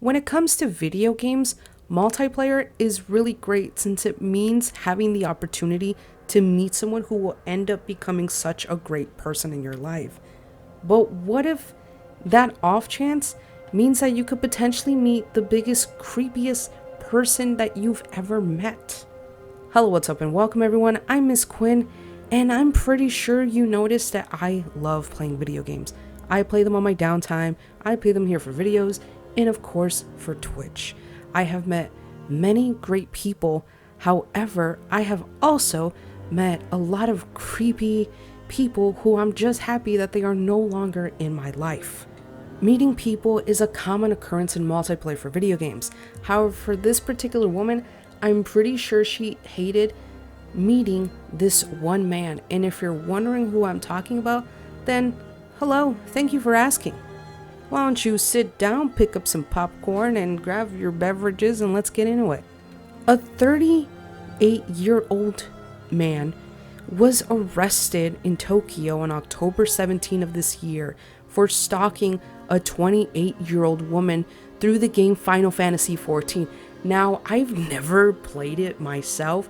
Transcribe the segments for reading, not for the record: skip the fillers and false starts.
When it comes to video games, multiplayer is really great since it means having the opportunity to meet someone who will end up becoming such a great person in your life. But what if that off chance means that you could potentially meet the biggest, creepiest person that you've ever met? Hello, what's up, and welcome everyone. I'm Miss Quinn, and I'm pretty sure you noticed that I love playing video games. I play them on my downtime, I play them here for videos, and of course for Twitch. I have met many great people, however, I have also met a lot of creepy people who I'm just happy that they are no longer in my life. Meeting people is a common occurrence in multiplayer for video games. However, for this particular woman, I'm pretty sure she hated meeting this one man. And if you're wondering who I'm talking about, then hello, thank you for asking. Why don't you sit down, pick up some popcorn, and grab your beverages, and let's get into it. A 38-year-old man was arrested in Tokyo on October 17 of this year for stalking a 28-year-old woman through the game Final Fantasy XIV. Now, I've never played it myself,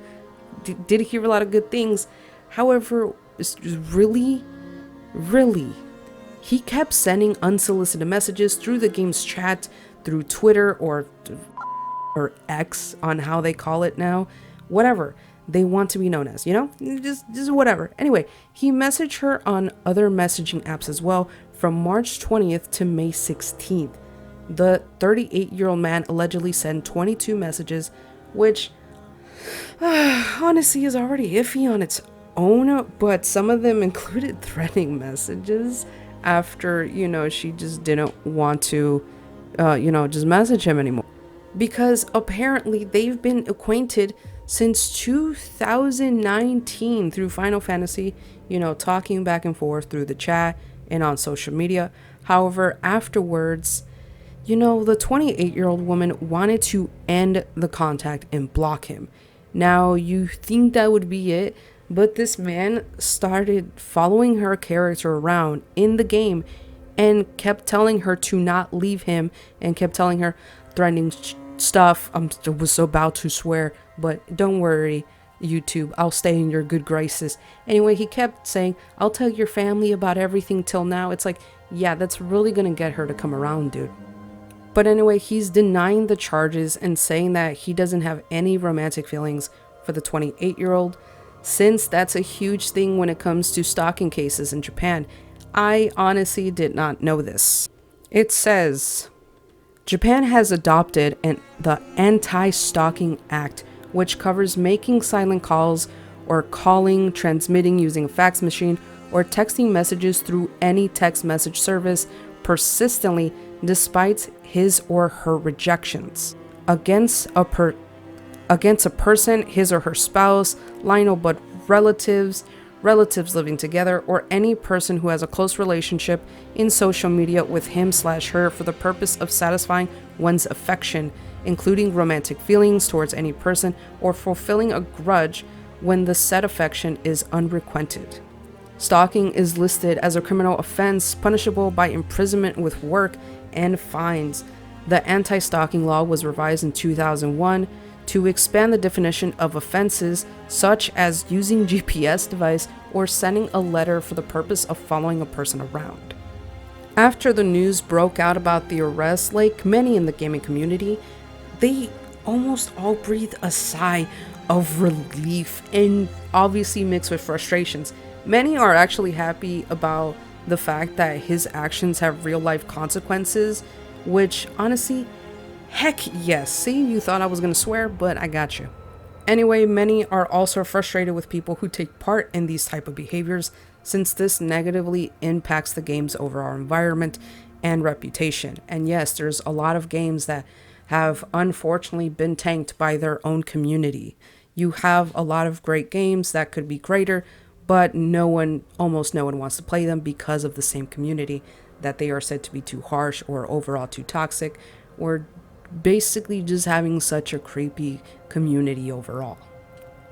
did hear a lot of good things. However, it's really, he kept sending unsolicited messages through the game's chat, through Twitter or X on how they call it now, whatever they want to be known as, just whatever. Anyway, he messaged her on other messaging apps as well from March 20th to May 16th. The 38-year-old man allegedly sent 22 messages, which honestly is already iffy on its own, but some of them included threatening messages after, she just didn't want to, just message him anymore. Because apparently they've been acquainted since 2019 through Final Fantasy, talking back and forth through the chat and on social media. However, afterwards, the 28-year-old woman wanted to end the contact and block him. Now, you think that would be it, but this man started following her character around in the game and kept telling her to not leave him and kept telling her threatening stuff. I was about to swear, but don't worry, YouTube, I'll stay in your good graces. Anyway, he kept saying, I'll tell your family about everything till now. It's like, yeah, that's really gonna get her to come around, dude. But anyway, he's denying the charges and saying that he doesn't have any romantic feelings for the 28-year-old, since that's a huge thing when it comes to stalking cases in Japan. I honestly did not know this. It says, Japan has adopted the Anti-Stalking Act, which covers making silent calls or calling, transmitting using a fax machine, or texting messages through any text message service persistently despite his or her rejections against a person, his or her spouse, line but relatives living together, or any person who has a close relationship in social media with him/her for the purpose of satisfying one's affection, including romantic feelings towards any person, or fulfilling a grudge when the said affection is unrequited. Stalking is listed as a criminal offense punishable by imprisonment with work and fines. The anti-stalking law was revised in 2001 to expand the definition of offenses such as using GPS device or sending a letter for the purpose of following a person around. After the news broke out about the arrest, like many in the gaming community, they almost all breathed a sigh of relief and obviously mixed with frustrations. Many are actually happy about the fact that his actions have real life consequences, which honestly, heck yes. See, you thought I was gonna swear, but I got you. Anyway, many are also frustrated with people who take part in these type of behaviors, since this negatively impacts the game's overall environment and reputation. And yes, there's a lot of games that have unfortunately been tanked by their own community. You have a lot of great games that could be greater, but almost no one wants to play them because of the same community, that they are said to be too harsh or overall too toxic, or basically just having such a creepy community overall.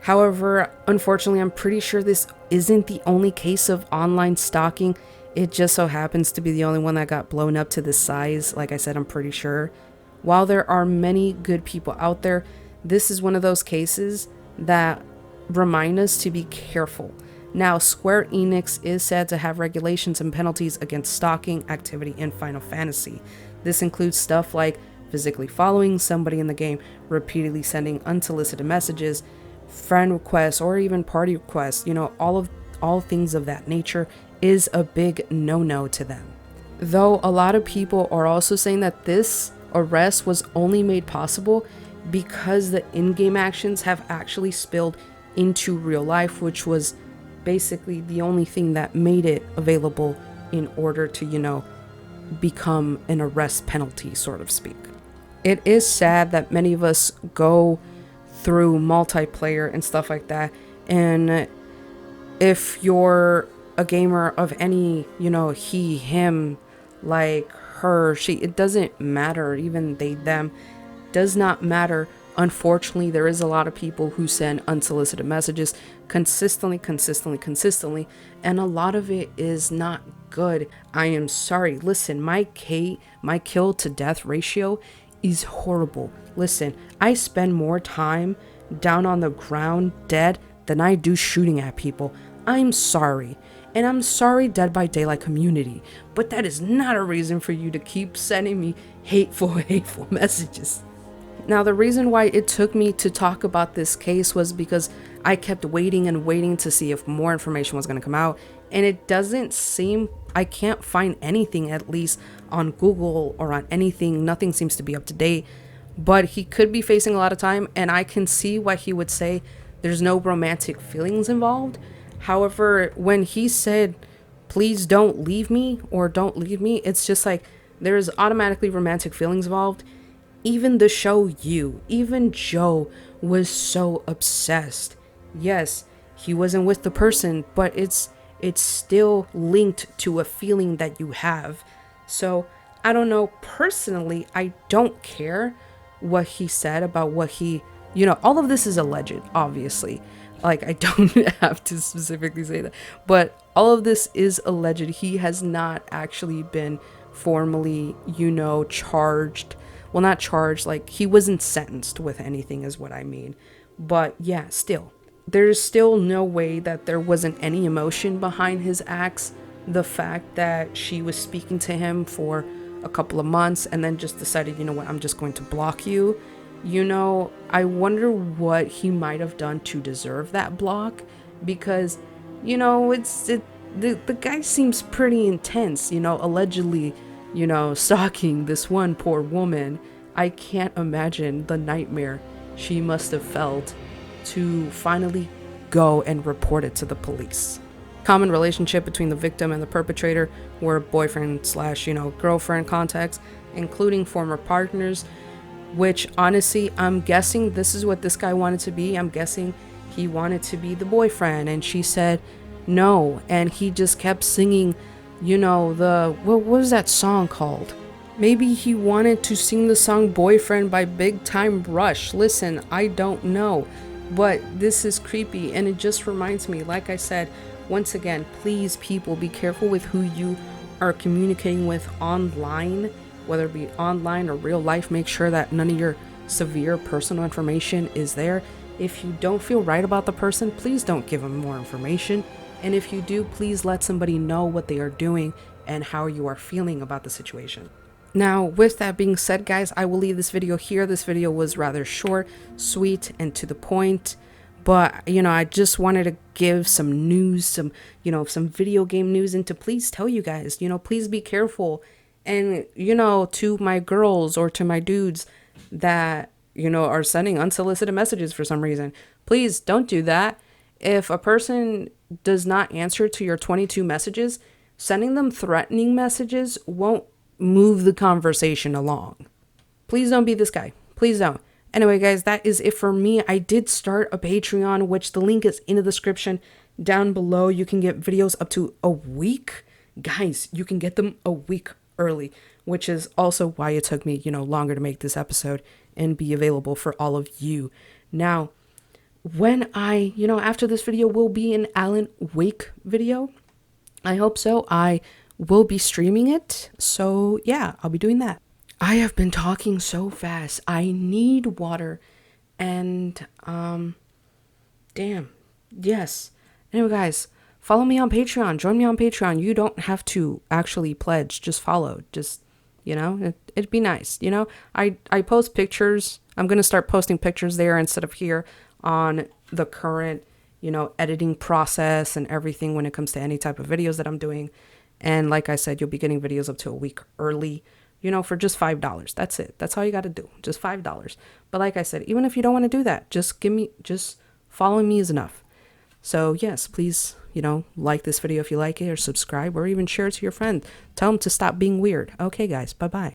However, unfortunately, I'm pretty sure this isn't the only case of online stalking. It just so happens to be the only one that got blown up to this size. Like I said, I'm pretty sure. While there are many good people out there, this is one of those cases that remind us to be careful. Now, Square Enix is said to have regulations and penalties against stalking activity in Final Fantasy. This includes stuff like physically following somebody in the game, repeatedly sending unsolicited messages, friend requests, or even party requests. All things of that nature is a big no-no to them. Though a lot of people are also saying that this arrest was only made possible because the in-game actions have actually spilled into real life, which was basically the only thing that made it available in order to, become an arrest penalty, sort of speak. It is sad that many of us go through multiplayer and stuff like that, and if you're a gamer of any, he, him, like her, she, it doesn't matter, even they, them, does not matter. Unfortunately, there is a lot of people who send unsolicited messages consistently, and a lot of it is not good. I am sorry. Listen, my kill to death ratio is horrible. Listen, I spend more time down on the ground dead than I do shooting at people. I'm sorry. And I'm sorry, Dead by Daylight community, but that is not a reason for you to keep sending me hateful messages. Now, the reason why it took me to talk about this case was because I kept waiting and waiting to see if more information was going to come out, and it doesn't seem, I can't find anything, at least on Google or on anything. Nothing seems to be up to date, but he could be facing a lot of time, and I can see why he would say there's no romantic feelings involved. However, when he said, please don't leave me, or don't leave me, it's just like there's automatically romantic feelings involved. Even the show even Joe was so obsessed. Yes, he wasn't with the person, but it's still linked to a feeling that you have. So I don't know, personally, I don't care what he said about what he, all of this is alleged, obviously. Like, I don't have to specifically say that, but all of this is alleged. He has not actually been formally, charged. Well, not charged, like, he wasn't sentenced with anything is what I mean. But yeah, still, there's still no way that there wasn't any emotion behind his acts. The fact that she was speaking to him for a couple of months and then just decided, you know what, I'm just going to block you. I wonder what he might have done to deserve that block, because, the guy seems pretty intense, allegedly, stalking this one poor woman. I can't imagine the nightmare she must have felt to finally go and report it to the police. Common relationship between the victim and the perpetrator were boyfriend slash, girlfriend contacts, including former partners, which honestly, I'm guessing this is what this guy wanted to be. I'm guessing he wanted to be the boyfriend, and she said no, and he just kept singing, what was that song called? Maybe he wanted to sing the song Boyfriend by Big Time Rush. Listen, I don't know, but this is creepy, and it just reminds me, like I said, once again, please, people, be careful with who you are communicating with online, whether it be online or real life. Make sure that none of your severe personal information is there. If you don't feel right about the person, please don't give them more information. And if you do, please let somebody know what they are doing and how you are feeling about the situation. Now, with that being said, guys, I will leave this video here. This video was rather short, sweet, and to the point. But, I just wanted to give some news, some video game news, and to please tell you guys, please be careful. And, to my girls or to my dudes that, are sending unsolicited messages for some reason, please don't do that. If a person does not answer to your 22 messages, sending them threatening messages won't move the conversation along. Please don't be this guy. Please don't. Anyway, guys, that is it for me. I did start a Patreon, which the link is in the description down below. You can get videos up to a week. Guys, you can get them a week early, which is also why it took me, longer to make this episode and be available for all of you. Now, when I, after this video will be an Alan Wake video. I hope so. I will be streaming it. So yeah, I'll be doing that. I have been talking so fast. I need water. And, damn. Yes. Anyway, guys, follow me on Patreon. Join me on Patreon. You don't have to actually pledge. Just follow. Just, it'd be nice. I post pictures. I'm going to start posting pictures there instead of here on the current, editing process and everything when it comes to any type of videos that I'm doing. And like I said, you'll be getting videos up to a week early, for just $5. That's it. That's all you got to do. Just $5. But like I said, even if you don't want to do that, just following me is enough. So yes, please, like this video if you like it, or subscribe, or even share it to your friend. Tell them to stop being weird. Okay, guys, bye-bye.